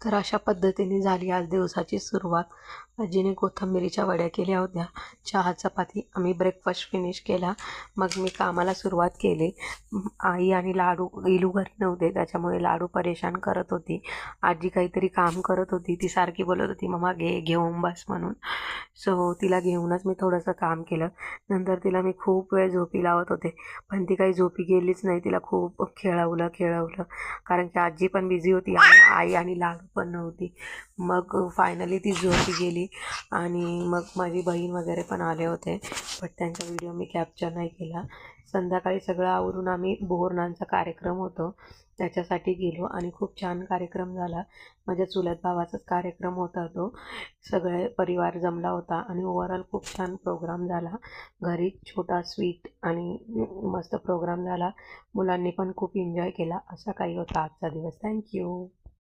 तर अशा पद्धतीने झाली आज दिवसाची सुरुवात. आजीने कोथिंबिरीच्या वड्या केल्या होत्या. चहा चपाती आम्ही ब्रेकफास्ट फिनिश केला. मग मी कामाला सुरुवात केली. आई आणि इलू घरी नव्हते, त्याच्यामुळे लाडू परेशान करत होती. आजी काहीतरी काम करत होती. ती सारखी बोलत होती, "मम्मा घेऊन बस" म्हणून. सो तिला घेऊनच मी थोडंसं काम केलं. नंतर तिला मी खूप वेळ झोपी लावत होते, पण ती काही झोपी गेलीच नाही. तिला खूप खेळवलं कारण की आजी पण बिझी होती आणि आई आणि लाडू पण नव्हती. मग फायनली ती झोपी गेली आणि मग माझी बहीण वगैरे पण आले होते, बट त्यांचा व्हिडिओ मी कॅप्चर नाही केला. संध्याकाळी सगळं आवरून आम्ही बोरनांचा कार्यक्रम होतो त्याच्यासाठी गेलो आणि खूप छान कार्यक्रम झाला. माझ्या चुलत भावाचाच कार्यक्रम होता तो. सगळे परिवार जमला होता आणि ओव्हरऑल खूप छान प्रोग्राम झाला. घरी छोटा स्वीट आणि मस्त प्रोग्राम झाला. मुलांनी पण खूप एन्जॉय केला. असा काही होता आजचा दिवस. थँक्यू.